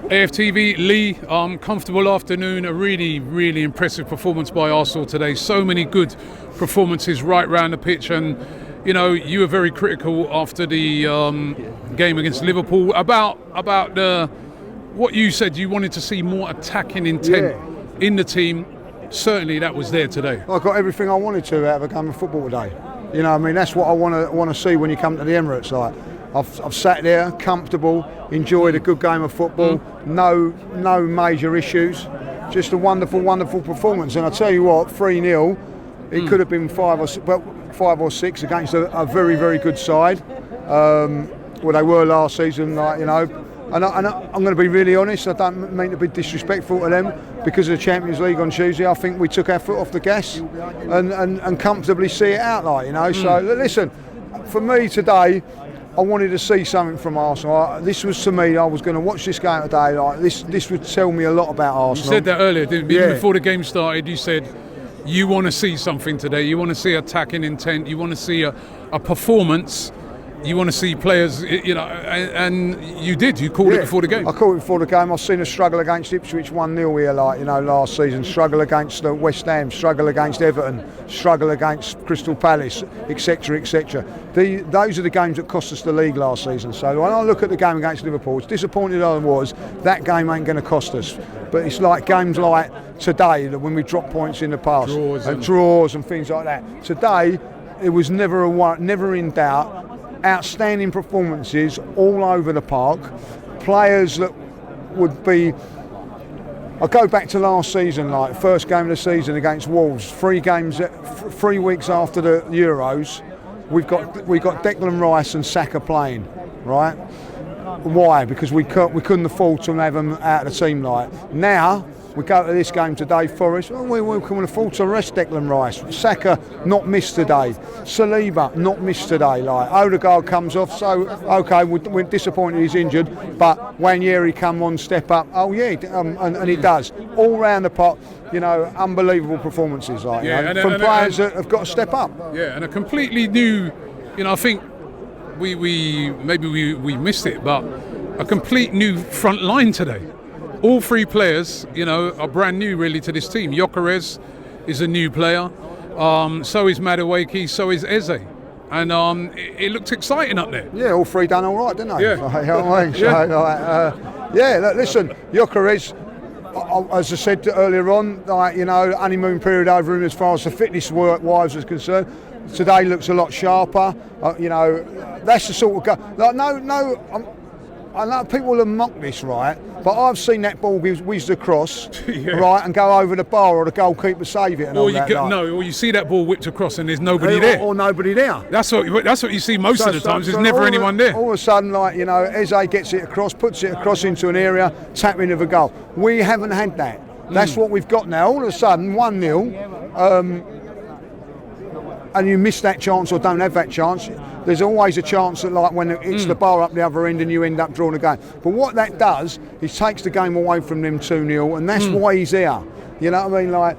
AFTV, Lee, comfortable afternoon, a really, really impressive performance by Arsenal today. So many good performances right round the pitch, and you know, you were very critical after the game against Liverpool about what you said. You wanted to see more attacking intent in the team. Certainly that was there today. I got everything I wanted to out of a game of football today. You know, I mean, that's what I want to see when you come to the Emirates. Like, I've sat there, comfortable, enjoyed a good game of football, no major issues, just a wonderful, wonderful performance. And I tell you what, 3-0, it could have been 5 or 6 against a very, very good side. Well, they were last season, like, you know. And I'm going to be really honest, I don't mean to be disrespectful to them, because of the Champions League on Tuesday. I think we took our foot off the gas and comfortably see it out, like, you know. So listen, for me today, I wanted to see something from Arsenal. This was, to me, I was going to watch this game today. Like, this would tell me a lot about Arsenal. You said that earlier, didn't you? Even before the game started, you said you want to see something today. You want to see attacking intent. You want to see a performance. You want to see players, you know, and you did. You called it before the game. I called it before the game. I've seen a struggle against Ipswich 1-0 here, like, you know, last season. Struggle against West Ham. Struggle against Everton. Struggle against Crystal Palace, etc., etc. Those are the games that cost us the league last season. So when I look at the game against Liverpool, as disappointed I was, that game ain't going to cost us. But it's like games like today, that when we drop points in the past, draws and things like that. Today, it was never in doubt. Outstanding performances all over the park. Players that would be. I go back to last season, like first game of the season against Wolves. 3 weeks after the Euros, we got Declan Rice and Saka playing, right? Why? Because we couldn't afford to have them out of the team. Like now, we go to this game today, Forest. Well, we can afford to rest Declan Rice. Saka not missed today. Saliba not missed today. Like Odegaard comes off, so okay, we're disappointed he's injured. But Wanyeri come on, step up. Oh yeah, and he does all round the pot. You know, unbelievable performances, like, you know, from players that have got to step up. Yeah, and a completely new. You know, I think we missed it, but a complete new front line today. All 3 players, you know, are brand new really to this team. Gyökeres is a new player. So is Madueke. So is Eze. And it looked exciting up there. Yeah, all 3 done all right, didn't they? Yeah. You know what I mean? Look, listen, Gyökeres, as I said earlier on, like, you know, honeymoon period over him as far as the fitness wise is concerned. Today looks a lot sharper. You know, that's the sort of like I know people will mock this, right? But I've seen that ball whizzed across, right, and go over the bar, or the goalkeeper save it, and all that. Or you see that ball whipped across and there's nobody there. Or nobody there. That's what you see most of the times. There's never anyone there. All of a sudden, like, you know, Eze gets it across, puts it across into an area, tap into the goal. We haven't had that. That's what we've got now. All of a sudden, 1-0. And you miss that chance or don't have that chance, there's always a chance that, like, when it's the bar up the other end and you end up drawing a game. But what that does is takes the game away from them 2-0, and that's why he's here. You know what I mean? Like,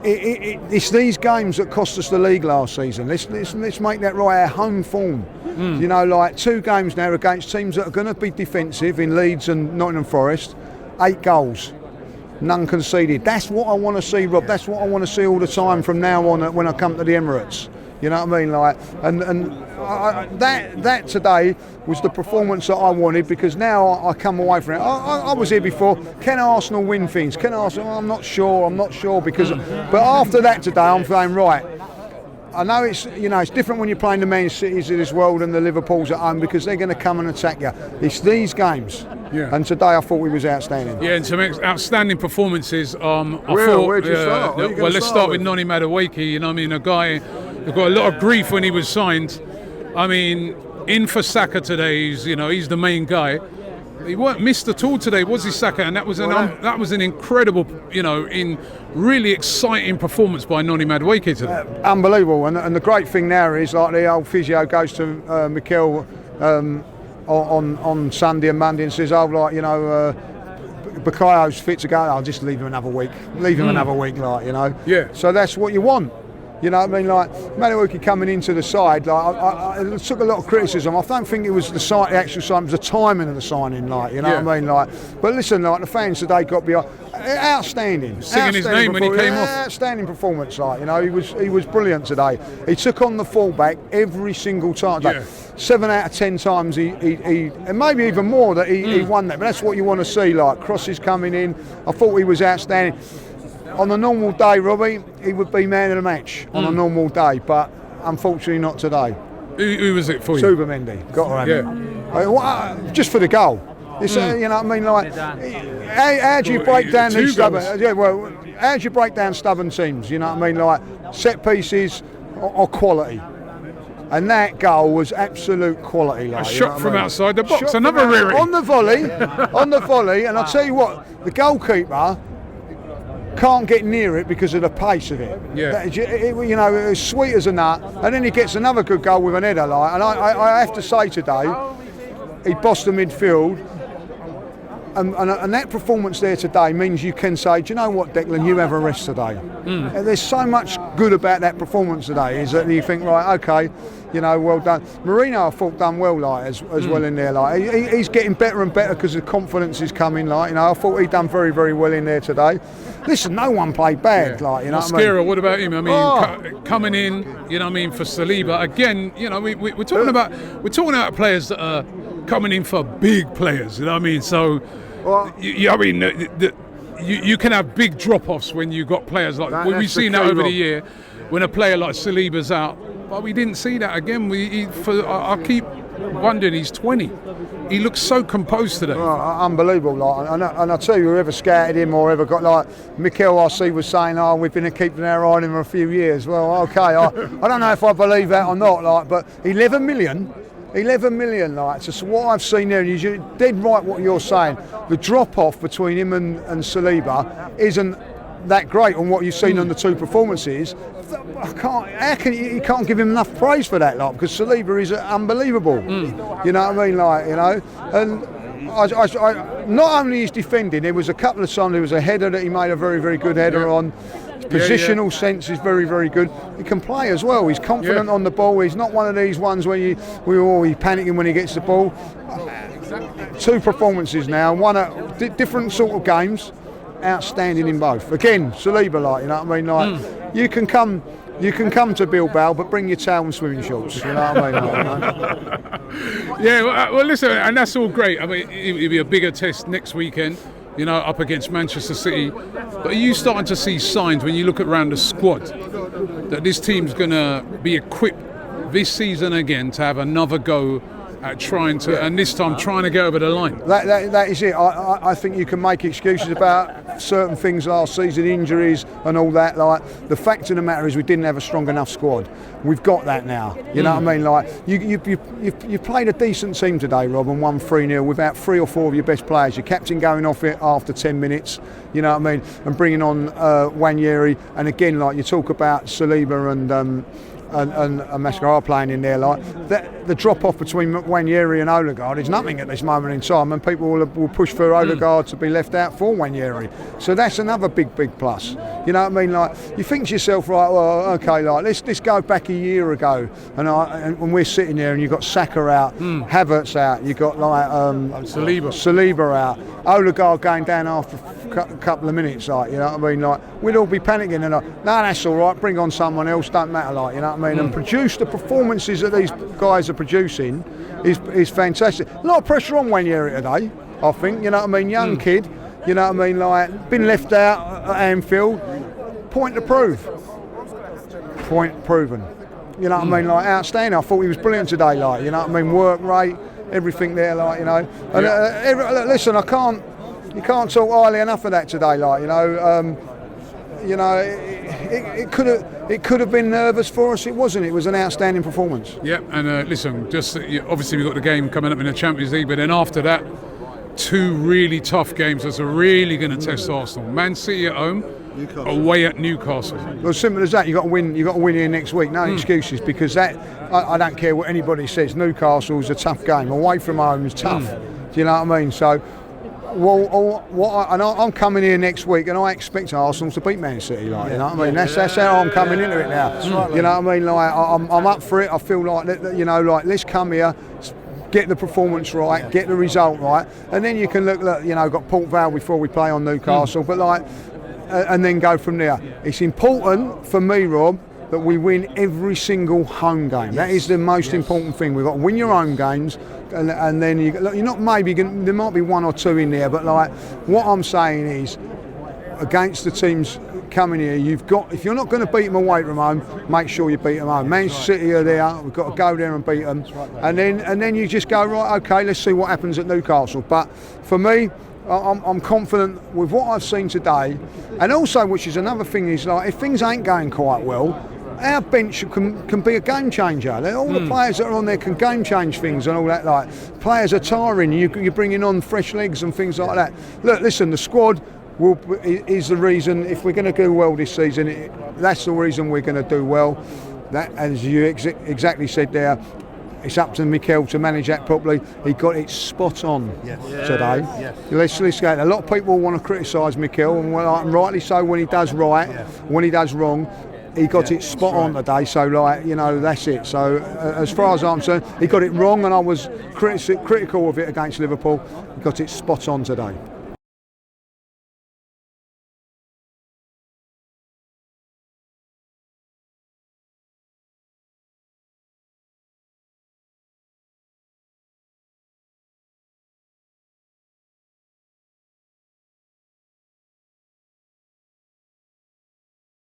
it's these games that cost us the league last season. Let's make that right. Our home form. You know, like 2 games now against teams that are going to be defensive in Leeds and Nottingham Forest. 8 goals. None conceded. That's what I want to see, Rob. That's what I want to see all the time from now on when I come to the Emirates. You know what I mean? Like, that today was the performance that I wanted, because now I come away from it. I was here before. Can Arsenal win things? Can Arsenal? I'm not sure. Because, but after that today, I'm feeling right. I know it's different when you're playing the Man Cities of this world and the Liverpools at home, because they're going to come and attack you. It's these games. Yeah. And today I thought we was outstanding. Yeah, and some outstanding performances. Where'd you start? Let's start with Noni Madueke. You know what I mean? A guy who got a lot of grief when he was signed. I mean, in for Saka today. He's the main guy. He weren't missed at all today, was he, Saka? And that was an incredible, in really exciting performance by Noni Madueke today. Unbelievable. And the great thing now is, like, the old physio goes to Mikel on Sunday and Monday and says, Bakayo's fit to go. I'll just leave him another week. Another week, like, Yeah. So that's what you want. You know what I mean? Like Manuuki coming into the side, like I took a lot of criticism. I don't think it was the actual sign, it was the timing of the signing. Like, you know what I mean? Like, but listen, like the fans today got behind. Outstanding. Singing his name when he came off. Outstanding performance. Like, you know, he was brilliant today. He took on the fullback every single time. Like, 7 out of 10 times he and maybe even more that he won that. But that's what you want to see. Like crosses coming in. I thought he was outstanding. On a normal day, Robbie, he would be man of the match on a normal day, but unfortunately not today. Who was it for you? Subamendi, got to have him. Just for the goal. It's, you know what I mean? Like, how do you break down these stubborn? Yeah, well, how do you break down stubborn teams? You know what I mean? Like set pieces or quality. And that goal was absolute quality. Like, a shot from outside the box, another rearing. On the volley, and I'll tell you what, the goalkeeper can't get near it because of the pace of it. Yeah. You know, it was sweet as a nut, and then he gets another good goal with an header. Like, and I have to say today, he bossed the midfield, and that performance there today means you can say, do you know what, Declan, you have a rest today. And there's so much good about that performance today, is that you think, right, okay, you know, well done. Marino, I thought, done well, like as well in there. Like he's getting better and better because the confidence is coming. Like, you know, I thought he done very, very well in there today. Listen, no one played bad. Like, you know, what about him? I mean, coming in, you know, what I mean, for Saliba again. You know, we're talking about players that are coming in for big players. You know what I mean? So, I mean, you can have big drop-offs when you got players like we've seen that over the year. When a player like Saliba's out. But we didn't see that again. I keep wondering, he's 20. He looks so composed today. Unbelievable. Like, and I tell you, whoever scouted him or ever got, like, Mikel RC was saying, we've been keeping our eye on him for a few years. Well, okay, I don't know if I believe that or not, like, but 11 million, like, so what I've seen there, and you're dead right what you're saying, the drop-off between him and Saliba isn't that great on what you've seen on the two performances. You can't give him enough praise for that, like, because Saliba is unbelievable. You know what I mean, like, you know. And I not only is defending, there was a couple of times there was a header that he made a very, very good header on. His positional sense is very, very good. He can play as well. He's confident on the ball. He's not one of these ones where he's panicking when he gets the ball. Two performances now, one at different sort of games. Outstanding in both. Again, Saliba, like, you know what I mean? Like, you can come to Bilbao, but bring your towel and swimming shorts. You know what I mean? Like, yeah. Well, listen, and that's all great. I mean, it'll be a bigger test next weekend, you know, up against Manchester City. But are you starting to see signs when you look around the squad that this team's going to be equipped this season again to have another go at trying to, and this time trying to get over the line? That is it. I think you can make excuses about certain things last season, injuries and all that. Like, the fact of the matter is we didn't have a strong enough squad. We've got that now. You know what I mean? Like, you've played a decent team today, Rob, and won 3-0 without 3 or 4 of your best players. Your captain going off it after 10 minutes. You know what I mean? And bringing on Wanyeri. And again, like, you talk about Saliba and Mascara playing in there, like that, the drop off between Wanyeri and Odegaard is nothing at this moment in time, and people will push for Odegaard to be left out for Wanyeri. So that's another big plus. You know what I mean? Like, you think to yourself, right? Well, okay, like let's go back a year ago, and when we're sitting there, and you've got Saka out, Havertz out, you've got like Saliba out, Odegaard going down after a couple of minutes, like, you know what I mean? Like, we'd all be panicking and like, no, that's all right, bring on someone else, don't matter, like, you know what I mean? And produce the performances that these guys are producing is fantastic. A lot of pressure on Wanyeri today, I think, you know what I mean? Young kid, you know what I mean? Like, been left out at Anfield, point to prove. Point proven. You know what I mean? Like, outstanding. I thought he was brilliant today, like, you know what I mean? Work rate, everything there, like, you know. And listen, you can't talk highly enough of that today, like, you know. It could have been nervous for us. It wasn't. It was an outstanding performance. Yeah, and listen, just obviously we've got the game coming up in the Champions League, but then after that, 2 really tough games that's really going to test Arsenal. Man City at home, away at Newcastle. Well, simple as that. You got to win. You got to win here next week. No excuses, because that I don't care what anybody says. Newcastle's a tough game. Away from home is tough. Do you know what I mean? So I'm coming here next week, and I expect Arsenal to beat Man City. You know what I mean? That's how I'm coming into it now. Right, you know what I mean? Like I'm up for it. I feel like let's come here, get the performance right, get the result right, and then you can look. Got Port Vale before we play on Newcastle, but and then go from there. It's important for me, Rob, that we win every single home game. That is the most important thing. We've got to win your home games, and then you're not there might be one or two in there, but what I'm saying is, against the teams coming here, if you're not going to beat them away from home, make sure you beat them home. Manchester City are there. We've got to go there and beat them, and then you just go right. Okay, let's see what happens at Newcastle. But for me, I'm confident with what I've seen today, and also, which is another thing, is if things ain't going quite well, our bench can be a game changer. All the players that are on there can game change things and all that. Players are tiring. You're bringing on fresh legs and things like that. Look, listen, the squad is the reason. If we're going to do well this season, that's the reason we're going to do well. That, as you exactly said there, it's up to Mikel to manage that properly. He got it spot on today. Let's get. A lot of people want to criticise Mikel, and rightly so when he does right. When he does wrong, he got it spot on today. So that's it. So as far as I'm concerned, he got it wrong, and I was critical of it against Liverpool. He got it spot on today.